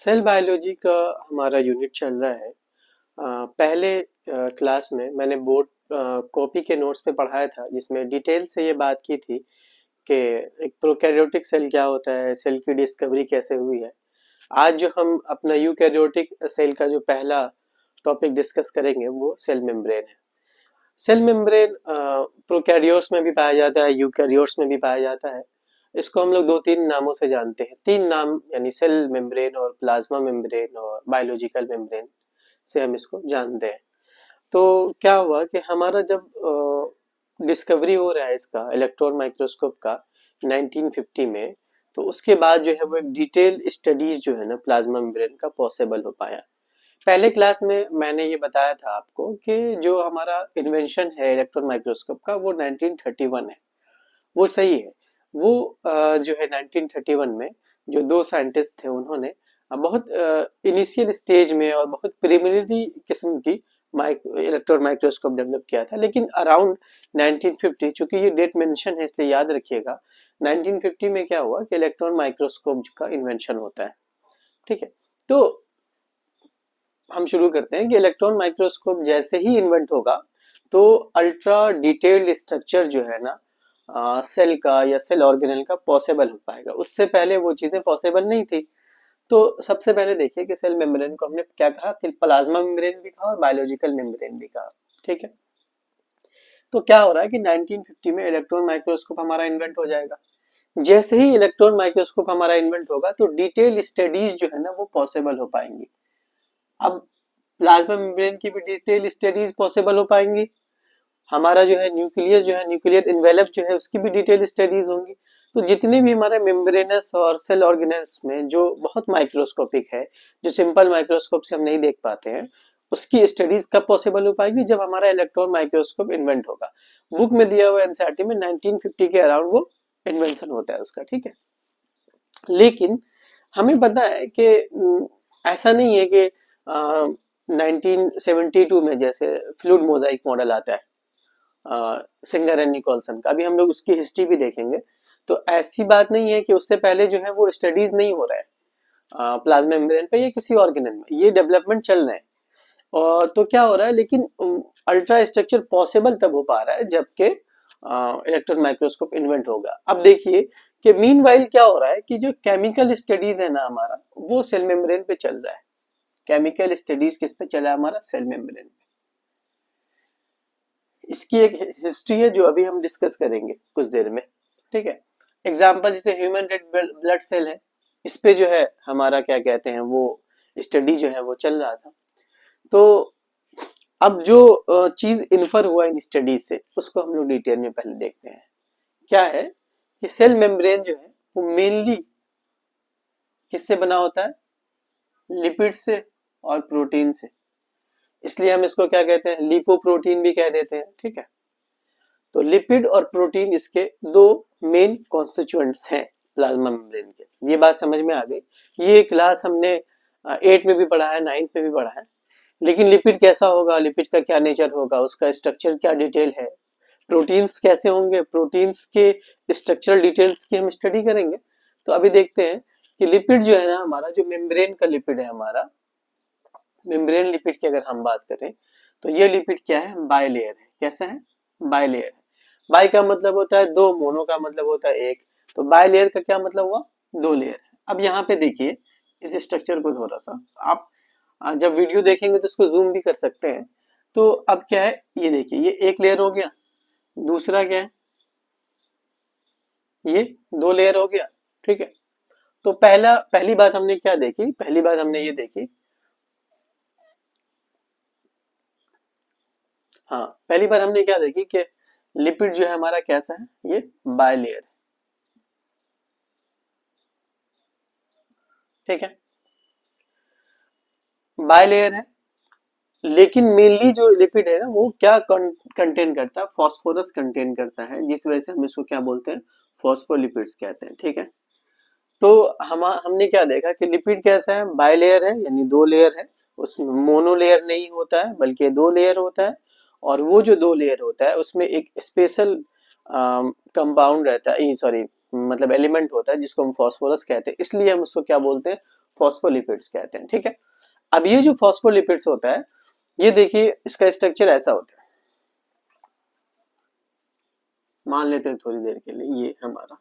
Cell biology का हमारा unit चल रहा है। पहले क्लास में मैंने बोर्ड कॉपी के नोट्स पे पढ़ाया था, जिसमें डिटेल से ये बात की थी कि एक प्रोकैरियोटिक सेल क्या होता है, सेल की डिस्कवरी कैसे हुई है। आज जो हम अपना यूकैरियोटिक सेल का जो पहला टॉपिक डिस्कस करेंगे वो सेल मेम्ब्रेन है। सेल मेम्ब्रेन प्रोकैरियोट्स में भी पाया जाता है, यूकैरियोट्स में भी पाया जाता है। इसको हम लोग दो तीन नामों से जानते हैं, तीन नाम यानी सेल मेम्ब्रेन और प्लाज्मा मेम्ब्रेन और बायोलॉजिकल मेम्ब्रेन से हम इसको जानते हैं। तो क्या हुआ कि हमारा जब डिस्कवरी हो रहा है इसका इलेक्ट्रॉन माइक्रोस्कोप का 1950 में, तो उसके बाद जो है वो एक डिटेल स्टडीज जो है ना प्लाज्मा मेम्ब्रेन का पॉसिबल हो पाया। पहले क्लास में मैंने ये बताया था आपको कि जो हमारा इन्वेंशन है इलेक्ट्रॉन माइक्रोस्कोप का वो 1931 है। वो सही है। वो जो है 1931 में जो दो साइंटिस्ट थे उन्होंने बहुत इनिशियल स्टेज में और बहुत प्रिलिमिनरी किस्म की इलेक्ट्रॉन माइक्रोस्कोप डेवलप किया था, लेकिन अराउंड 1950, चूंकि ये डेट मेंशन है इसलिए याद रखिएगा, 1950 में क्या हुआ कि इलेक्ट्रॉन माइक्रोस्कोप का इन्वेंशन होता है। ठीक है, तो हम शुरू करते हैं कि इलेक्ट्रॉन माइक्रोस्कोप जैसे ही इन्वेंट होगा तो अल्ट्रा डिटेल्ड स्ट्रक्चर जो है ना सेल का या सेल ऑर्गेनेल का पॉसिबल हो पाएगा। उससे पहले वो चीजें पॉसिबल नहीं थी। तो सबसे पहले देखिए कि सेल मेम्ब्रेन को हमने क्या कहा कि प्लाज्मा मेम्ब्रेन भी कहा और बायोलॉजिकल मेम्ब्रेन भी कहा। ठीक है, तो क्या हो रहा है कि 1950 में इलेक्ट्रॉन माइक्रोस्कोप हमारा इन्वेंट हो जाएगा। जैसे ही इलेक्ट्रॉन माइक्रोस्कोप हमारा इन्वेंट होगा तो डिटेल स्टडीज जो है ना वो पॉसिबल हो पाएंगी। अब प्लाज्मा मेम्ब्रेन की भी डिटेल स्टडीज पॉसिबल हो पाएंगी। हमारा जो है न्यूक्लियस जो है न्यूक्लियर इन्वेलप जो है उसकी भी डिटेल स्टडीज होंगी। तो जितने भी हमारे मेम्ब्रेनस और सेल ऑर्गेनेल्स में जो बहुत माइक्रोस्कोपिक है, जो सिंपल माइक्रोस्कोप से हम नहीं देख पाते हैं, उसकी स्टडीज कब पॉसिबल हो पाएगी? जब हमारा इलेक्ट्रॉन माइक्रोस्कोप इन्वेंट होगा। बुक में दिया हुआ एनसीईआरटी में 1950 के अराउंड वो इन्वेंशन होता है उसका। ठीक है, लेकिन हमें पता है कि ऐसा नहीं है कि 1972 में जैसे फ्लूइड मोजाइक मॉडल आता है सिंगर एंड निकोलसन का, अभी हम लोग उसकी हिस्ट्री भी देखेंगे। तो ऐसी बात नहीं है कि उससे पहले जो है वो स्टडीज नहीं हो रहा है प्लाज्मा मेम्ब्रेन पे या किसी ऑर्गेनल में, ये डेवलपमेंट चल रहे हैं। और तो क्या हो रहा है, लेकिन अल्ट्रा स्ट्रक्चर पॉसिबल तब हो पा रहा है जबकि इलेक्ट्रॉन माइक्रोस्कोप इन्वेंट होगा। अब देखिए कि मीनवाइल क्या हो रहा है कि जो केमिकल स्टडीज है ना हमारा, वो सेल मेम्ब्रेन पे चल रहा है। केमिकल स्टडीज किस पे चला है? हमारा सेल मेम्ब्रेन पे। इसकी एक हिस्ट्री है जो अभी हम डिस्कस करेंगे कुछ देर में। ठीक है, एग्जाम्पल जैसे ह्यूमन रेड ब्लड सेल है, इस पे जो है हमारा क्या कहते हैं वो स्टडी जो है वो चल रहा था। तो अब जो चीज इन्फर हुआ इन स्टडीज से उसको हम लोग डिटेल में पहले देखते हैं। क्या है कि सेल मेम्ब्रेन जो है वो मेनली किससे बना होता है? लिपिड से और प्रोटीन से। इसलिए हम इसको क्या कहते हैं? लिपोप्रोटीन भी कह देते हैं। ठीक है, तो लिपिड और प्रोटीन इसके दो मेन कॉन्स्टिट्यूएंट्स हैं प्लाज्मा मेम्ब्रेन के। ये बात समझ में आ गई। ये क्लास हमने 8 में भी पढ़ा है, 9th में भी पढ़ा है। लेकिन लिपिड कैसा होगा, लिपिड का क्या नेचर होगा, उसका स्ट्रक्चर क्या डिटेल है, प्रोटीन्स कैसे होंगे, प्रोटीन्स के स्ट्रक्चरल डिटेल्स की हम स्टडी करेंगे। तो अभी देखते हैं कि लिपिड जो है ना हमारा, जो मेम्ब्रेन का लिपिड है हमारा, मेम्ब्रेन लिपिड की अगर हम बात करें तो ये लिपिड क्या है? बायलेयर है। कैसा है? बायलेयर है। बाय का मतलब होता है दो, मोनो का मतलब होता है एक। तो बायलेयर का क्या मतलब हुआ? दो लेयर। अब यहाँ पे देखिए इस स्ट्रक्चर को थोड़ा सा आप जब वीडियो देखेंगे तो इसको जूम भी कर सकते हैं। तो अब क्या है, ये देखिए ये एक लेयर हो गया, दूसरा क्या है, ये दो लेयर हो गया। ठीक है, तो पहली बात हमने क्या देखी? पहली बात हमने ये देखी, हाँ पहली बार हमने क्या देखी कि लिपिड जो है हमारा कैसा है? ये बायलेयर। ठीक है, बायलेयर है। लेकिन मेनली जो लिपिड है ना वो क्या कंटेन करता है? फॉस्फोरस कंटेन करता है, जिस वजह से हम इसको क्या बोलते हैं? फॉस्फोलिपिड्स कहते हैं। ठीक है, तो हमने क्या देखा कि लिपिड कैसा है? बायलेयर है, यानी दो लेयर है। उसमें मोनो लेयर नहीं होता है बल्कि दो लेयर होता है। और वो जो दो लेयर होता है उसमें एक स्पेशल कंपाउंड रहता है, सॉरी मतलब एलिमेंट होता है जिसको हम फॉस्फोरस कहते हैं। इसलिए हम उसको क्या बोलते हैं? फॉस्फोलिपिड्स कहते हैं, ठीक है। अब ये जो फॉस्फोलिपिड्स होता है, ये देखिए इसका स्ट्रक्चर ऐसा होता है, मान लेते हैं थोड़ी देर के लिए ये हमारा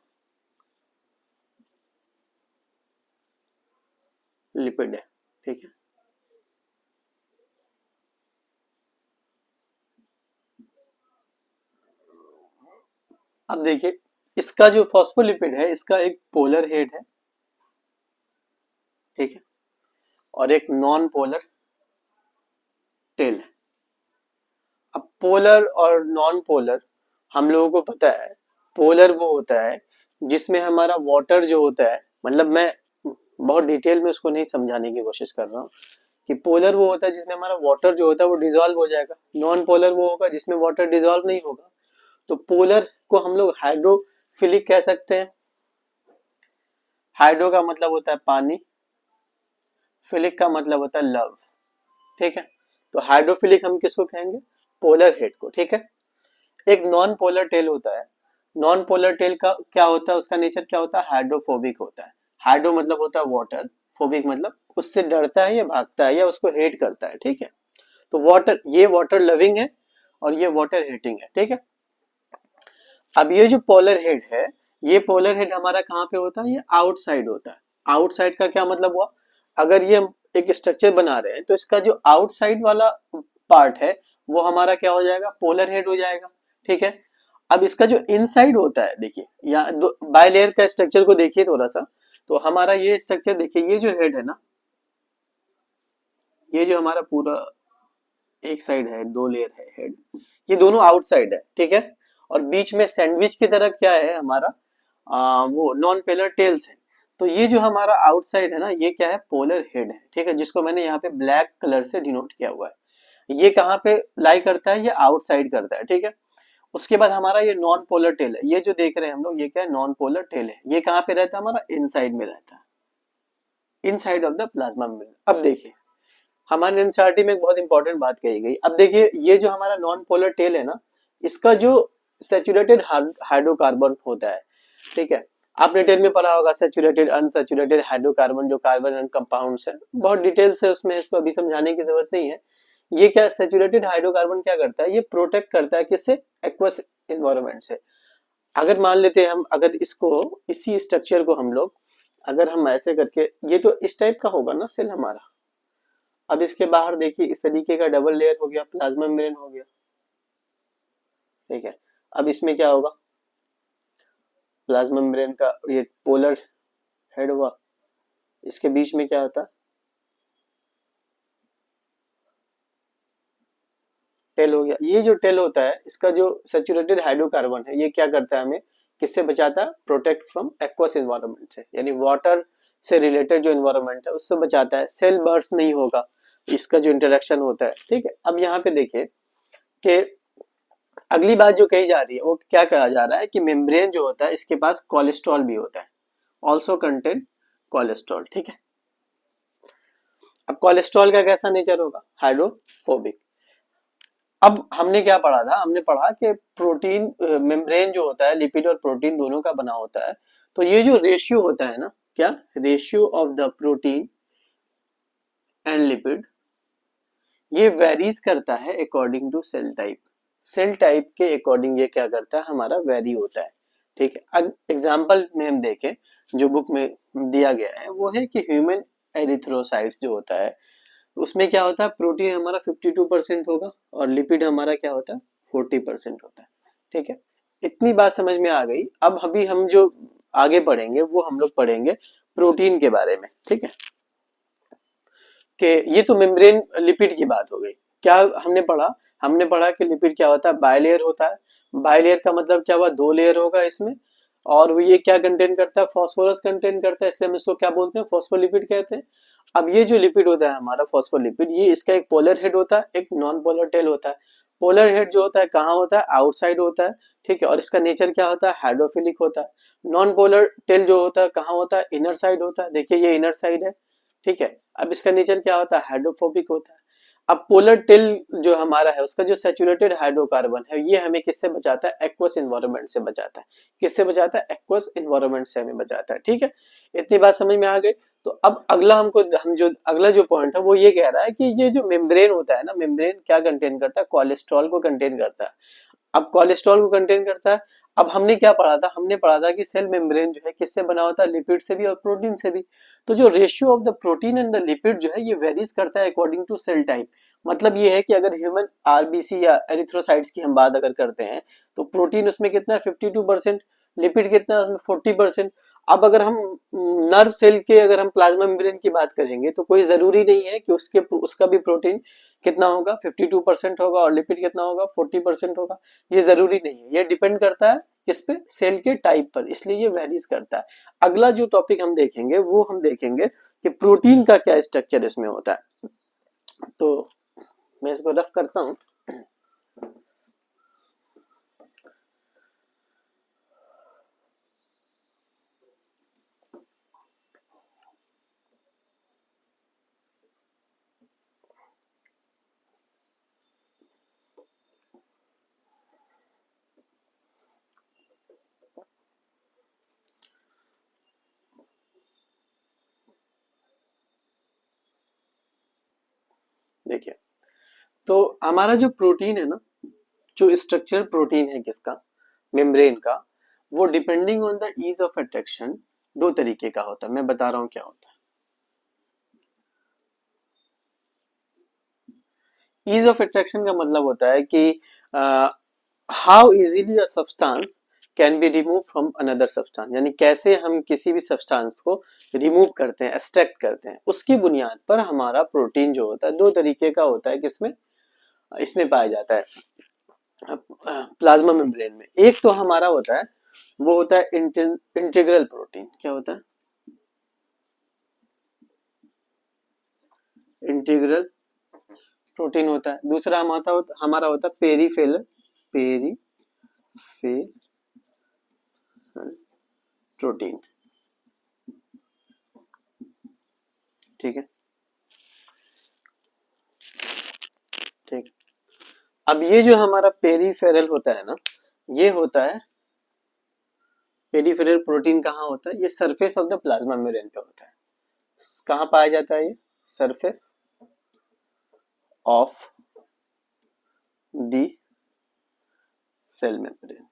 लिपिड है, ठीक है। अब देखिए इसका जो फॉस्फोलिपिड है, इसका एक पोलर हेड है, ठीक है, और एक नॉन पोलर टेल है। अब पोलर और नॉन पोलर हम लोगों को पता है, पोलर वो होता है जिसमें हमारा वाटर जो होता है, मतलब मैं बहुत डिटेल में उसको नहीं समझाने की कोशिश कर रहा हूँ, कि पोलर वो होता है जिसमें हमारा वाटर जो होता है वो डिजोल्व हो जाएगा, नॉन पोलर वो होगा जिसमें वाटर डिजोल्व नहीं होगा। तो पोलर को हम लोग हाइड्रोफिलिक कह सकते हैं। हाइड्रो का मतलब होता है पानी, फिलिक का मतलब होता है लव, ठीक है। तो हाइड्रोफिलिक हम किसको कहेंगे, पोलर हेड को, ठीक है। एक नॉन पोलर टेल होता है, नॉन पोलर टेल का क्या होता है, उसका नेचर क्या होता है, हाइड्रोफोबिक होता है। हाइड्रो मतलब होता है वाटर, फोबिक मतलब उससे डरता है या भागता है या उसको हेट करता है, ठीक है। तो वाटर, ये वाटर लविंग है और ये वाटर हेटिंग है, ठीक है। अब ये जो पोलर हेड है, ये पोलर हेड हमारा कहाँ पे होता है, ये आउटसाइड होता है। आउटसाइड का क्या मतलब हुआ, अगर ये हम एक स्ट्रक्चर बना रहे हैं तो इसका जो आउटसाइड वाला पार्ट है वो हमारा क्या हो जाएगा, पोलर हेड हो जाएगा, ठीक है। अब इसका जो इनसाइड होता है, देखिए यहाँ दो बायलेयर का स्ट्रक्चर को देखिए थोड़ा सा, तो हमारा ये स्ट्रक्चर देखिए, ये जो हेड है ना, ये जो हमारा पूरा एक साइड है, दो लेयर है हेड, ये दोनों आउटसाइड है, ठीक है। और बीच में सैंडविच की तरह क्या है हमारा, वो नॉन पोलर टेल्स है। तो ये जो हमारा आउटसाइड है ना, ये क्या है, पोलर हेड है, ठीक है, जिसको मैंने यहाँ पे ब्लैक कलर से डिनोट किया हुआ है। ये कहाँ पे लाई करता है, ये आउटसाइड करता है, ठीक है। उसके बाद हमारा ये नॉन पोलर टेल है, ये जो देख रहे हैं हम लोग, ये क्या है, नॉन पोलर टेल है। ये कहाँ पे रहता है, हमारा इनसाइड में रहता है, inside of the plasma membrane. अब देखिए हमारे एनसीईआरटी में एक बहुत इंपॉर्टेंट बात कही गई। अब देखिए ये जो हमारा नॉन पोलर टेल है ना, इसका जो सेचुरेटेड हाइड्रोकार्बन होता है, ठीक है, आपने टेल में पढ़ा होगा सेचुरेटेड अनसेचुरेटेड हाइड्रोकार्बन, जो कार्बन एंड कंपाउंड्स है, बहुत डिटेल से उसमें, इसको अभी समझाने की जरूरत नहीं है। ये क्या सेचुरेटेड हाइड्रोकार्बन क्या करता है, ये प्रोटेक्ट करता है किससे, एक्वस एनवायरनमेंट से। अगर मान लेते हैं हम, अगर इसको, इसी स्ट्रक्चर को हम लोग, अगर हम ऐसे करके, ये तो इस टाइप का होगा ना सेल हमारा, अब इसके बाहर देखिए इस तरीके का डबल लेयर हो गया, प्लाज्मा मेम्ब्रेन हो गया, ठीक है। अब इसमें क्या होगा, प्लाज्मा मेम्ब्रेन का ये पोलर हेड हुआ, इसके बीच में क्या होता है, टेल हो गया। ये जो टेल होता है, इसका जो सैचुरेटेड हाइड्रोकार्बन है, ये क्या करता है, हमें किससे बचाता है, प्रोटेक्ट फ्रॉम एक्वस एनवायरनमेंट से, यानी वाटर से रिलेटेड जो एनवायरनमेंट है उससे बचाता है, सेल बर्स्ट नहीं होगा, इसका जो इंटरेक्शन होता है, ठीक है। अब यहाँ पे देखिए कि अगली बात जो कही जा रही है वो क्या कहा जा रहा है, कि मेम्ब्रेन जो होता है इसके पास कोलेस्ट्रॉल भी होता है, ऑल्सो कंटेन कोलेस्ट्रॉल, ठीक है। अब कोलेस्ट्रॉल का कैसा नेचर होगा, हाइड्रोफोबिक। अब हमने क्या पढ़ा था, हमने पढ़ा कि प्रोटीन, मेम्ब्रेन जो होता है लिपिड और प्रोटीन दोनों का बना होता है। तो ये जो रेशियो होता है ना, क्या ratio of the protein and lipid, ये वेरीज करता है according to cell type. Cell type के अकॉर्डिंग ये क्या करता है, हमारा वेरी होता है, ठीक है। अब एग्जांपल में हम देखें, जो बुक में दिया गया है वो है कि ह्यूमन एरिथ्रोसाइट्स जो होता है, उसमें क्या होता है, प्रोटीन हमारा 52% होगा और लिपिड हमारा क्या होता है, 40% होता है, ठीक है। इतनी बात समझ में आ गई। अब अभी हम जो आगे पढ़ेंगे वो हम लोग पढ़ेंगे प्रोटीन के बारे में, ठीक है। कि ये तो मेम्ब्रेन लिपिड की बात हो गई। क्या हमने पढ़ा, हमने पढ़ा कि लिपिड क्या होता है, बायलेयर होता है। बायलेयर का मतलब क्या हुआ, दो लेयर होगा इसमें, और वो ये क्या कंटेन करता है, फॉस्फोरस कंटेन करता है, इसलिए हम इसको क्या बोलते हैं, फॉस्फोलिपिड कहते हैं। अब ये जो लिपिड होता है हमारा फॉस्फोलिपिड, ये इसका एक पोलर हेड होता है, एक नॉन पोलर टेल होता है। पोलर हेड जो होता है कहाँ होता है, आउटसाइड होता है, ठीक है, और इसका नेचर क्या होता है, हाइड्रोफिलिक होता है। नॉन पोलर टेल जो होता है कहाँ होता है, इनर साइड होता है, देखिए ये इनर साइड है, ठीक है। अब इसका नेचर क्या होता है, हाइड्रोफोबिक होता है। अब पोलर टिल जो हमारा है उसका जो सैचुरेटेड हाइड्रोकार्बन है ये हमें किससे बचाता है, एक्वस इन्वायरमेंट से बचाता है। किससे बचाता है, एक्वस इन्वायरमेंट से हमें बचाता है। ठीक है, इतनी बात समझ में आ गई। तो अब अगला हम जो अगला जो पॉइंट है वो ये कह रहा है कि ये जो मेम्ब्रेन होता है ना, मेम्ब्रेन क्या कंटेन करता है, कोलेस्ट्रॉल को कंटेन करता है। अब कोलेस्ट्रॉल को कंटेन करता है। अब हमने क्या पढ़ा था, हमने पढ़ा था कि सेल मेम्ब्रेन जो है किससे बना होता है, लिपिड से भी और प्रोटीन से भी। तो जो ratio of the protein and the lipid जो है ये वेरीज करता है अकॉर्डिंग टू सेल टाइप। मतलब ये है कि अगर ह्यूमन आरबीसी या एरिथ्रोसाइट्स की हम बात अगर करते हैं तो प्रोटीन उसमें कितना है 52%, लिपिड कितना है उसमें 40%। अब अगर हम नर्व सेल के अगर हम प्लाज्मा मेम्ब्रेन की बात करेंगे तो कोई जरूरी नहीं है कि उसका भी प्रोटीन कितना होगा 52% होगा और लिपिड कितना होगा 40% होगा। ये जरूरी नहीं है, ये डिपेंड करता है किस पे, सेल के टाइप पर, इसलिए ये वेरीज करता है। अगला जो टॉपिक हम देखेंगे वो हम देखेंगे कि प्रोटीन का क्या स्ट्रक्चर इसमें होता है। तो मैं इसको रफ करता हूं। देखिए, तो हमारा जो प्रोटीन है ना, जो स्ट्रक्चरल प्रोटीन है किसका, मेम्ब्रेन का, वो depending on the ease of attraction दो तरीके का होता है। मैं बता रहा हूं क्या होता है। ईज ऑफ अट्रैक्शन का मतलब होता है कि how easily a substance can be remove from another substance, यानी कैसे हम किसी भी सब्सटेंस को रिमूव करते हैं, एक्सट्रैक्ट करते हैं। उसकी बुनियाद पर हमारा प्रोटीन जो होता है दो तरीके का होता है, किसमें, इसमें पाया जाता है प्लाज्मा मेम्ब्रेन में। एक तो हमारा होता है वो होता है इंटीग्रल प्रोटीन। क्या होता है, इंटीग्रल प्रोटीन होता है। दूसरा हमारा होता है पेरीफेरल, पेरीफेरल प्रोटीन। ठीक है, ठीक। अब ये जो हमारा पेरीफेरल होता है ना, ये होता है पेरीफेरल प्रोटीन। कहाँ होता है, ये surface of the plasma membrane पे होता है। कहाँ पाया जाता है ये, surface of the cell membrane.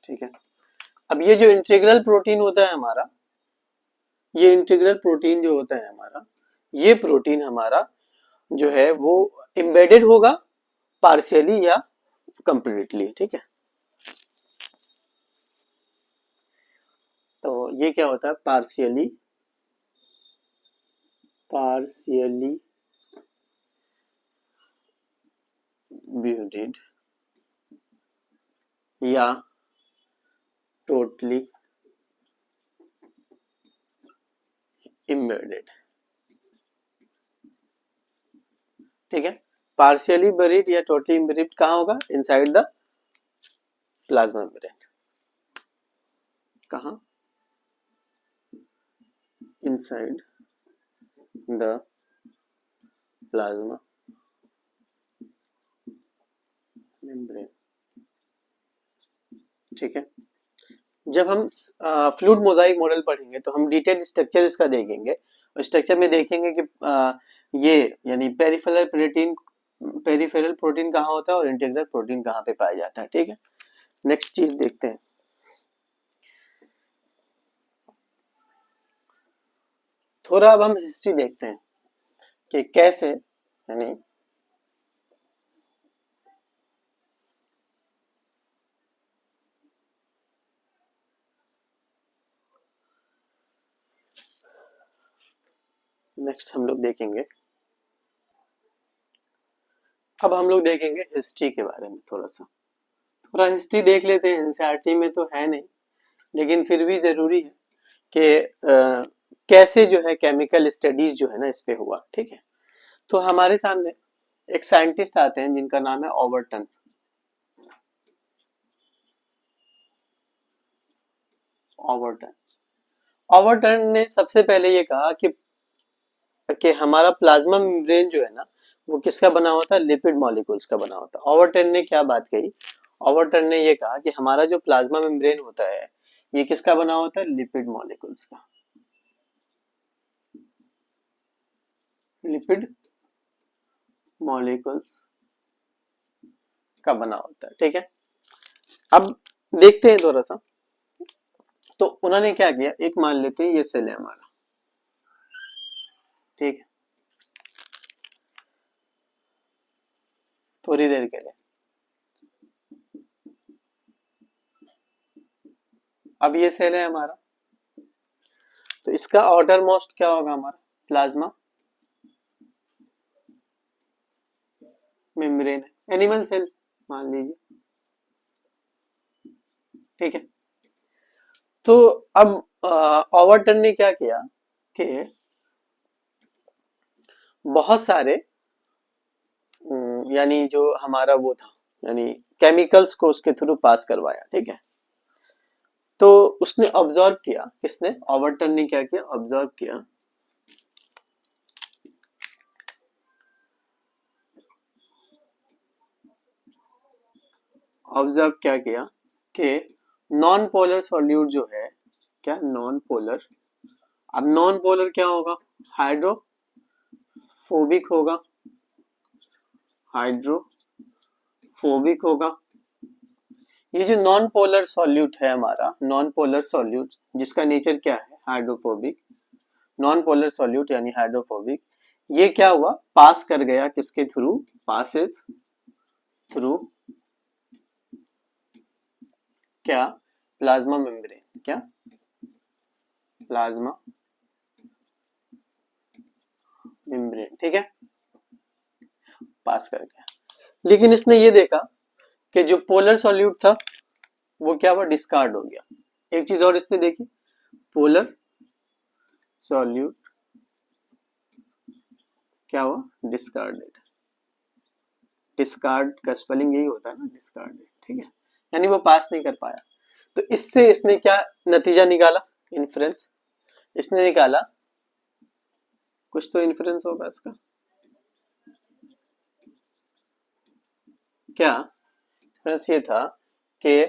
ठीक है, अब ये जो इंटीग्रल प्रोटीन होता है हमारा, ये इंटीग्रल प्रोटीन जो होता है हमारा, ये प्रोटीन हमारा जो है वो एम्बेडेड होगा पार्शियली या कंप्लीटली। ठीक है, तो ये क्या होता है, पार्शियली ब्यूटेड या टोटली एम्बेडेड। ठीक है, पार्शियली बरीड या टोटली एम्बेडेड कहाँ होगा, इनसाइड द प्लाज्मा मेम्ब्रेन। कहाँ, इनसाइड द प्लाज्मा मेम्ब्रेन। ठीक है, जब हम फ्लूइड मोजाइक मॉडल पढ़ेंगे तो हम डिटेल स्ट्रक्चर इसका देखेंगे और स्ट्रक्चर में देखेंगे कि ये यानी पेरिफेरल प्रोटीन कहाँ होता है और इंटीग्रल प्रोटीन कहाँ पे पाया जाता है। ठीक है, नेक्स्ट चीज देखते हैं। थोड़ा अब हम हिस्ट्री देखते हैं कि कैसे, यानी नेक्स्ट हम लोग देखेंगे, अब हम लोग देखेंगे हिस्ट्री के बारे में। थोड़ा हिस्ट्री देख लेते हैं, एनसीईआरटी में तो है नहीं लेकिन फिर भी जरूरी है कि कैसे जो है केमिकल स्टडीज जो है ना इस पे हुआ। ठीक है, तो हमारे सामने एक साइंटिस्ट आते हैं जिनका नाम है ओवरटन। ओवरटन ओवरटर्न ने सबसे पहले ये कहा कि हमारा प्लाज्मा मेम्ब्रेन जो है ना वो किसका बना होता है, लिपिड मॉलिक्यूल्स का बना होता है। ओवरटर्न ने क्या बात कही, ओवरटर्न ने ये कहा कि हमारा जो प्लाज्मा मेम्ब्रेन होता है ये किसका बना होता है, लिपिड मॉलिक्यूल्स का, लिपिड मॉलिक्यूल्स का बना होता है। ठीक है, अब देखते हैं थोड़ा सा। तो उन्होंने क्या किया, एक मान लेते हैं ये सेल है हमारा, ठीक है, थोड़ी देर के लिए। अब ये सेल है हमारा, तो इसका आउटर मोस्ट क्या होगा, हमारा प्लाज्मा मेम्ब्रेन है, एनिमल सेल मान लीजिए। ठीक है, तो अब ओवरटन ने क्या किया कि बहुत सारे यानी जो हमारा वो था, यानी केमिकल्स को उसके थ्रू पास करवाया। ठीक है, तो उसने ऑब्जर्व किया, किसने, ओवरटन ने क्या किया, ऑब्जर्व किया क्या किया कि नॉन पोलर सॉल्यूट जो है, क्या नॉन पोलर, अब नॉन पोलर क्या होगा, हाइड्रोफोबिक होगा, हाइड्रोफोबिक होगा। ये जो नॉन पोलर सॉल्यूट है हमारा, नॉन पोलर सॉल्यूट जिसका नेचर क्या है, हाइड्रोफोबिक, नॉन पोलर सॉल्यूट यानी हाइड्रोफोबिक, ये क्या हुआ, पास कर गया किसके थ्रू, पासेस थ्रू क्या, प्लाज्मा मेम्ब्रेन, क्या प्लाज्मा मेम्ब्रेन। ठीक है, पास कर गया, लेकिन इसने ये देखा कि जो पोलर सॉल्यूट था वो क्या हुआ, डिस्कार्ड हो गया। एक चीज और इसने देखी, पोलर सॉल्यूट क्या हुआ, डिस्कार्डेड, डिस्कार्ड का स्पेलिंग यही होता है ना, डिस्कार्डेड। ठीक है, यानी वो पास नहीं कर पाया। तो इससे इसने क्या नतीजा निकाला, इन्फ्रेंस, इसने निकाला, कुछ तो इन्फ्रेंस होगा इसका, क्या इन्फ्रेंस ये था कि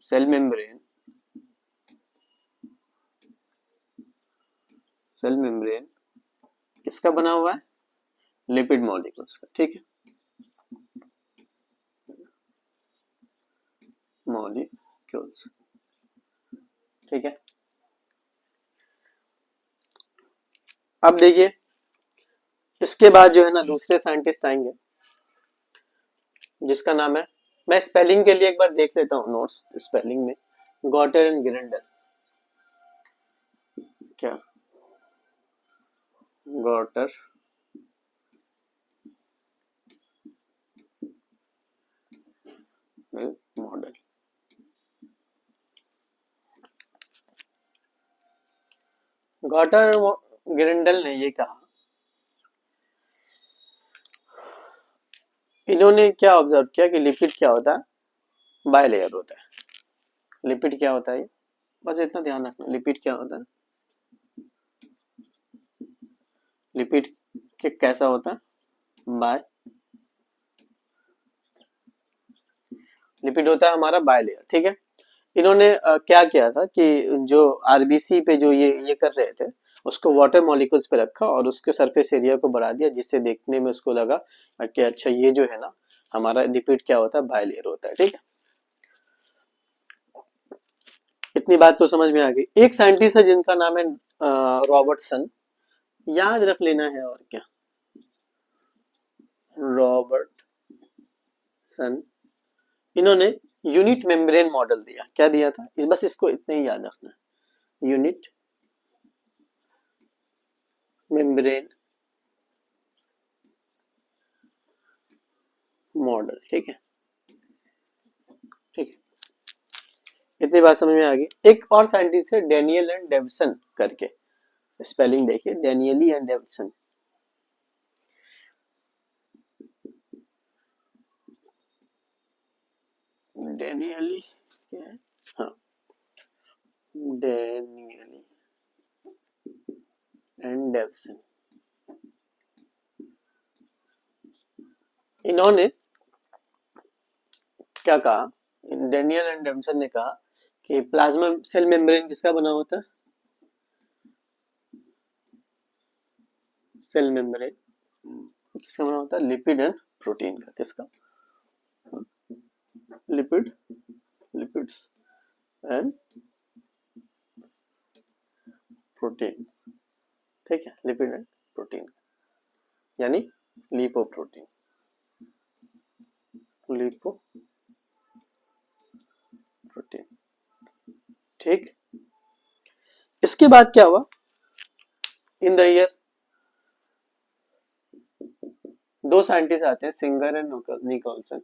सेल मेम्ब्रेन, सेल मेम्ब्रेन किसका बना हुआ है, लिपिड मॉलिक्यूल्स का। ठीक है, मॉलिक्यूल्स। ठीक है, अब देखिए इसके बाद जो है ना दूसरे साइंटिस्ट आएंगे जिसका नाम है, मैं स्पेलिंग के लिए एक बार देख लेता हूँ नोट्स स्पेलिंग में, गॉटर एंड गिरेंडल, क्या गॉटर मॉडल, गॉटर गिरेंडल ने ये कहा, इन्होंने क्या ऑब्जर्व किया कि लिपिड क्या होता है, बायलेयर होता है। लिपिड क्या होता है, बस इतना ध्यान रखना, लिपिड क्या होता है, लिपिड के कैसा होता है, बाय, लिपिड होता है हमारा बायलेयर। ठीक है, इन्होंने क्या किया था कि जो आरबीसी पे जो ये कर रहे थे उसको वाटर मॉलिक्यूल्स पे रखा और उसके सरफेस एरिया को बढ़ा दिया, जिससे देखने में उसको लगा कि अच्छा ये जो है ना हमारा लिपिड क्या होता है, बायलेयर होता है। ठीक है, इतनी बात तो समझ में आ गई। एक साइंटिस्ट है जिनका नाम है रॉबर्टसन, याद रख लेना है और क्या, रॉबर्टसन, इन्होंने यूनिट मेम्ब्रेन मॉडल दिया, क्या दिया था, बस इसको इतने ही याद रखना है, यूनिट मेम्ब्रेन मॉडल। ठीक है, ठीक है, इतनी बात समझ में आ गई। एक और साइंटिस्ट है डेनियल एंड डेविसन करके, स्पेलिंग देखिए, डेनियली एंड डेविसन, डेनियली क्या है, हाँ डेनियली एंड डेवसन, इन्होंने क्या कहा, डेनियल एंड डेवसन ने कहा कि प्लाज्मा सेल मेम्ब्रेन किसका बना होता है, सेल मेम्ब्रेन किसका बना होता है, लिपिड एंड प्रोटीन का, किसका, लिपिड, लिपिड्स एंड प्रोटीन, ठीक है, लिपिड एंड प्रोटीन यानी लिपोप्रोटीन, लिपोप्रोटीन, ठीक। इसके बाद क्या हुआ, इन द ईयर दो साइंटिस्ट आते हैं, Singer and Nicolson,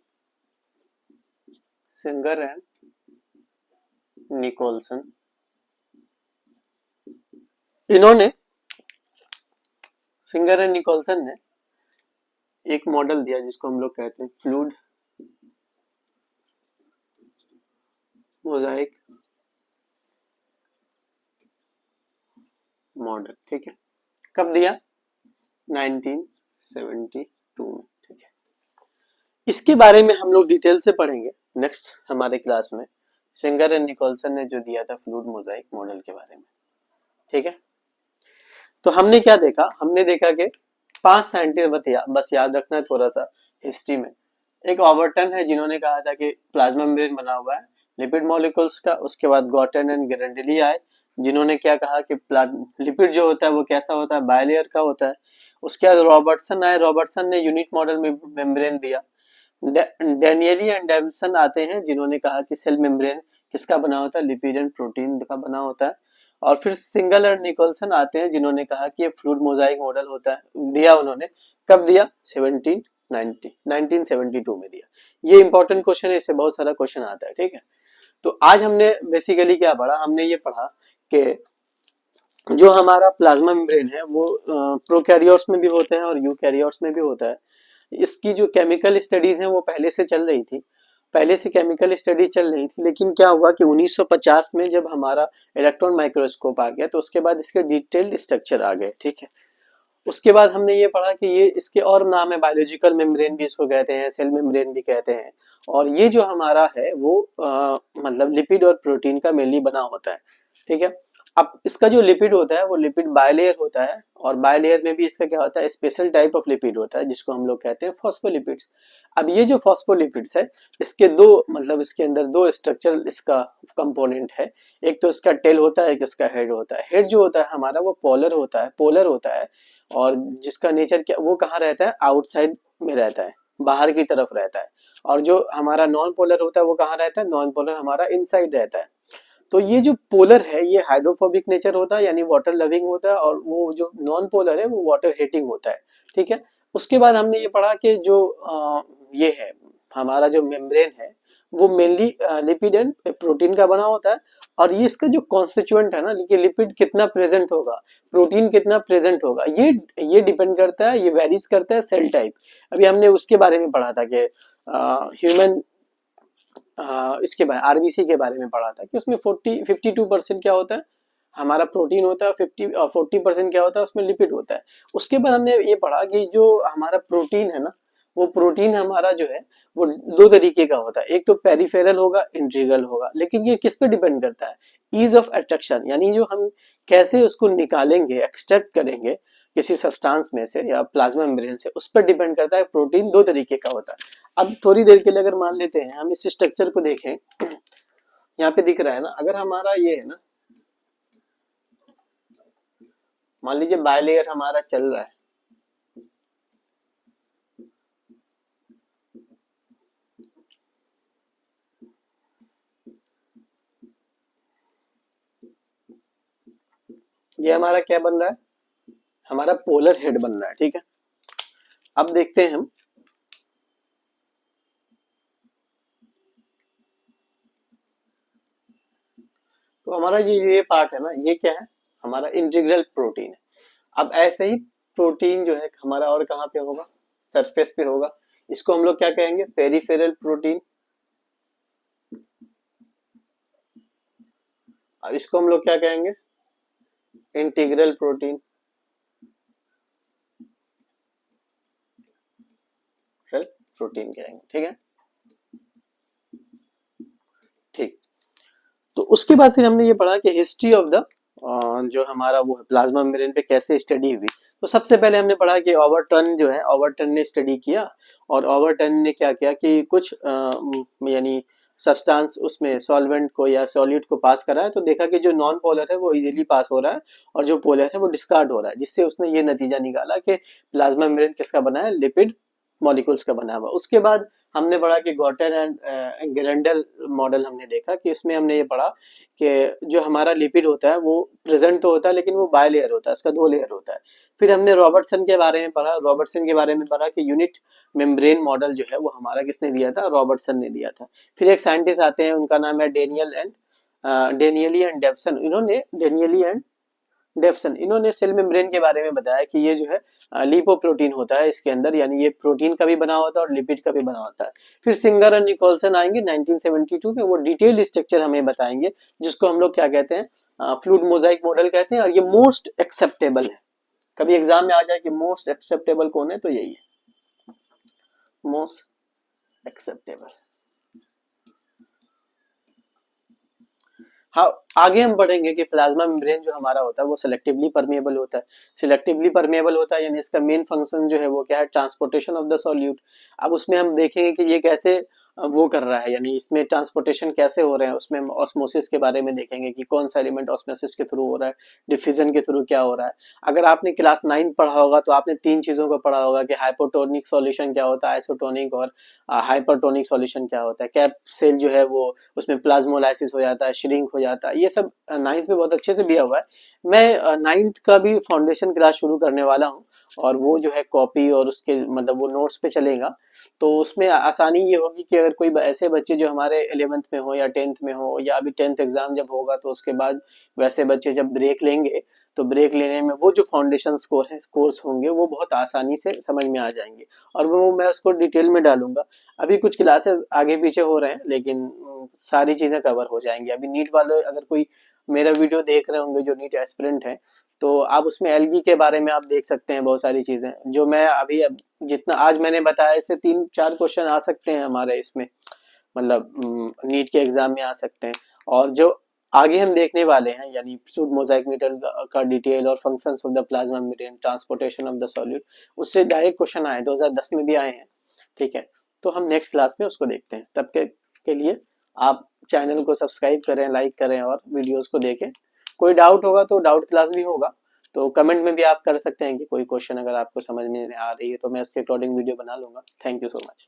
Singer and Nicolson, इन्होंने, सिंगर एंड निकोलसन ने एक मॉडल दिया जिसको हम लोग कहते हैं फ्लूइड मोजाइक मॉडल, ठीक है, कब दिया, 1972 में, ठीक है। इसके बारे में हम लोग डिटेल से पढ़ेंगे नेक्स्ट हमारे क्लास में, सिंगर एंड निकोलसन ने जो दिया था फ्लूइड मोजाइक मॉडल के बारे में, ठीक है। तो हमने क्या देखा, हमने देखा कि 5 साइंटिस्ट बस याद रखना है थोड़ा सा हिस्ट्री में। एक ऑवर्टन है जिन्होंने कहा था कि प्लाज्मा मेम्ब्रेन बना हुआ है लिपिड मॉलिक्यूल्स का। उसके बाद गॉटन एंड ग्रेंडेली आए जिन्होंने क्या कहा कि लिपिड जो होता है वो कैसा होता है, बायलेयर का होता है। उसके बाद रॉबर्टसन आए, रॉबर्टसन ने यूनिट मॉडल में मेम्ब्रेन दिया। डेनियली एंड डेविसन आते हैं जिन्होंने कहा कि सेल मेम्ब्रेन किसका बना होता है, लिपिड एंड प्रोटीन का बना होता है। और फिर सिंगल और निकोलसन आते हैं जिन्होंने कहा कि ये फ्लूइड मोजाइक मॉडल होता है, दिया उन्होंने, कब दिया, 1972 में दिया। ये इंपॉर्टेंट क्वेश्चन है, इससे बहुत सारा क्वेश्चन आता है, ठीक है। तो आज हमने बेसिकली क्या पढ़ा, हमने ये पढ़ा कि जो हमारा प्लाज्मा मेम्ब्रेन है वो प्रोकैरियोट्स में भी होता है और यूकैरियोट्स में भी होता है। इसकी जो केमिकल स्टडीज हैं वो पहले से चल रही थी, पहले से केमिकल स्टडी चल रही थी, लेकिन क्या हुआ कि 1950 में जब हमारा इलेक्ट्रॉन माइक्रोस्कोप आ गया तो उसके बाद इसके डिटेल्ड स्ट्रक्चर आ गए, ठीक है। उसके बाद हमने ये पढ़ा कि ये इसके और नाम है, बायोलॉजिकल मेम्ब्रेन भी इसको कहते हैं, सेल मेम्ब्रेन भी कहते हैं। और ये जो हमारा है वो मतलब लिपिड और प्रोटीन का मेनली बना होता है, ठीक है। अब इसका जो लिपिड होता है वो लिपिड बायलेयर होता है, और बायलेयर में भी इसका क्या होता है, स्पेशल टाइप ऑफ लिपिड होता है जिसको हम लोग कहते हैं फॉस्फोलिपिड्स। अब ये जो फॉस्फोलिपिड्स है इसके दो मतलब इसके अंदर दो स्ट्रक्चर इसका कंपोनेंट है। एक तो इसका टेल होता है, एक इसका हेड होता है। हेड जो होता है हमारा वो पोलर होता है, और जिसका नेचर क्या, वो कहाँ रहता है, आउटसाइड में रहता है, बाहर की तरफ रहता है। और जो हमारा नॉन पोलर होता है वो कहाँ रहता है, नॉन पोलर हमारा इनसाइड रहता है। तो ये जो पोलर है ये हाइड्रोफोबिक नेचर होता है यानी वाटर लविंग होता है, और वो जो नॉन पोलर है वो वाटर हेटिंग होता है, ठीक है। उसके बाद हमने ये पढ़ा कि जो ये है हमारा जो मेम्ब्रेन है वो मेनली लिपिड एंड प्रोटीन का बना होता है। और ये इसका जो कॉन्स्टिट्यूएंट है ना, कि लिपिड कितना प्रेजेंट होगा, प्रोटीन कितना प्रेजेंट होगा, ये डिपेंड करता है, ये वेरीज करता है सेल टाइप। अभी हमने उसके बारे में पढ़ा था कि ह्यूमन इसके बारे आरबीसी के बारे में पढ़ा था कि उसमें 52% क्या होता है, हमारा प्रोटीन होता है, 40% क्या होता है उसमें लिपिड होता है। उसके बाद हमने ये पढ़ा कि जो हमारा प्रोटीन है ना, वो प्रोटीन हमारा जो है वो दो तरीके का होता है, एक तो पेरिफेरल होगा, इंटीग्रल होगा। लेकिन ये किस पे डिपेंड करता है, ईज ऑफ एक्सट्रैक्शन, यानी जो हम कैसे उसको निकालेंगे, एक्सट्रैक्ट करेंगे किसी सब्सटेंस में से या प्लाज्मा मेम्ब्रेन से, उस पर डिपेंड करता है। प्रोटीन दो तरीके का होता है। अब थोड़ी देर के लिए अगर मान लेते हैं हम इस स्ट्रक्चर को देखें, यहाँ पे दिख रहा है ना, अगर हमारा ये है ना, मान लीजिए बायलेयर हमारा चल रहा है, ये हमारा क्या बन रहा है, हमारा पोलर हेड बन रहा है, ठीक है। अब देखते हैं हम, तो हमारा ये पार्ट है ना, ये क्या है, हमारा इंटीग्रल प्रोटीन है। अब ऐसे ही प्रोटीन जो है हमारा और कहाँ पे होगा, सरफेस पे होगा। इसको हम लोग क्या कहेंगे, पेरिफेरल प्रोटीन। इसको हम लोग क्या कहेंगे, इंटीग्रल प्रोटीन, प्रोटीन कहेंगे, ठीक है। ठीक, तो उसके बाद फिर हमने ये पढ़ा कि हिस्ट्री ऑफ द जो हमारा वो है प्लाज्मा मेम्ब्रेन पे कैसे स्टडी हुई। तो सबसे पहले हमने पढ़ा कि ओवरटन जो है, ओवरटन ने स्टडी किया, और ओवरटन ने क्या किया कि कुछ यानी सब्सटेंस उसमें सॉल्वेंट को या सॉल्यूट को पास करा है, तो देखा कि जो नॉन पोलर है वो इजीली पास हो रहा है और जो पोलर है वो डिस्कार्ड हो रहा है, जिससे उसने ये नतीजा निकाला कि प्लाज्मा मेम्ब्रेन किसका बना है, लिपिड मॉलिक्यूल्स का बना हुआ। उसके बाद हमने पढ़ा कि गॉटर एंड गेरेंडल मॉडल हमने देखा कि इसमें हमने ये पढ़ा कि जो हमारा लिपिड होता है वो प्रेजेंट तो होता है लेकिन वो बाय लेयर होता है, इसका 2 लेयर होता है। फिर हमने रॉबर्टसन के बारे में पढ़ा, रॉबर्टसन के बारे में पढ़ा कि यूनिट मेम्ब्रेन मॉडल जो है वो हमारा किसने दिया था, रॉबर्टसन ने दिया था। फिर एक साइंटिस्ट आते हैं, उनका नाम है डेनियली एंड डेवसन, इन्होंने डेनियली एंड डेफसन, इन्होंने सेल मेम्ब्रेन के बारे में बताया कि ये जो है लिपोप्रोटीन होता है इसके अंदर, यानी ये प्रोटीन का भी बना होता है और लिपिड का भी बना होता है। फिर सिंगर और निकोलसन आएंगे 1972 में, वो डिटेल स्ट्रक्चर हमें बताएंगे, जिसको हम लोग क्या कहते हैं, फ्लूइड मोजाइक मॉडल कहते हैं, और ये मोस्ट एक्सेप्टेबल है। कभी एग्जाम में आ जाए कि मोस्ट एक्सेप्टेबल कौन है, तो यही है, मोस्ट एक्सेप्टेबल। हाँ, आगे हम बढ़ेंगे कि प्लाज्मा मेम्ब्रेन जो हमारा होता है वो सिलेक्टिवली परमेएबल होता है। सिलेक्टिवली परमेएबल होता है यानी इसका मेन फंक्शन जो है वो क्या है, ट्रांसपोर्टेशन ऑफ द सॉल्यूट। अब उसमें हम देखेंगे कि ये कैसे वो कर रहा है, यानी इसमें ट्रांसपोर्टेशन कैसे हो रहे हैं, उसमें हम ऑस्मोसिस के बारे में देखेंगे कि कौन सा एलिमेंट ऑस्मोसिस के थ्रू हो रहा है, डिफ्यूजन के थ्रू क्या हो रहा है। अगर आपने क्लास 9 पढ़ा होगा तो आपने 3 चीजों को पढ़ा होगा कि हाइपोटोनिक सॉल्यूशन क्या होता है, आइसोटोनिक और हाइपरटोनिक सॉल्यूशन क्या होता है। कैप सेल जो है वो उसमें प्लाज्मोलाइसिस हो जाता है, श्रिंक हो जाता है, ये सब 9th में बहुत अच्छे से दिया हुआ है। मैं 9th का भी फाउंडेशन क्लास शुरू करने वाला हूँ, और वो जो है कॉपी और उसके मतलब वो नोट्स पे चलेगा। तो उसमें आसानी ये होगी कि अगर कोई ऐसे बच्चे जो हमारे 11th में हो या 10th में हो, या अभी 10th एग्जाम जब होगा तो उसके बाद वैसे बच्चे जब ब्रेक लेंगे, तो ब्रेक लेने में वो जो फाउंडेशन कोर्स होंगे वो बहुत आसानी से समझ में आ जाएंगे, और वो मैं उसको डिटेल में डालूंगा। अभी कुछ क्लासेस आगे पीछे हो रहे हैं लेकिन सारी चीजें कवर हो जाएंगी। अभी नीट वाले अगर कोई मेरा वीडियो देख रहे होंगे जो नीट एस्पिरेंट है, तो आप उसमें एलगी के बारे में आप देख सकते हैं, बहुत सारी चीजें जो मैं अभी अब जितना आज मैंने बताया, इससे 3-4 क्वेश्चन आ सकते हैं हमारे इसमें, मतलब नीट के एग्जाम में आ सकते हैं। और जो आगे हम देखने वाले हैं यानी फ्लूइड मोजाइक मेटल का डिटेल और functions of the plasma membrane, transportation of the solute, उससे डायरेक्ट क्वेश्चन आए 2010 में भी आए हैं, ठीक है। तो हम नेक्स्ट क्लास में उसको देखते हैं, तब के लिए आप चैनल को सब्सक्राइब करें, लाइक करें और वीडियोस को देखें। कोई डाउट होगा तो डाउट क्लास भी होगा, तो कमेंट में भी आप कर सकते हैं कि कोई क्वेश्चन अगर आपको समझ में आ रही है, तो मैं उसके अकॉर्डिंग वीडियो बना लूंगा। Thank you so much.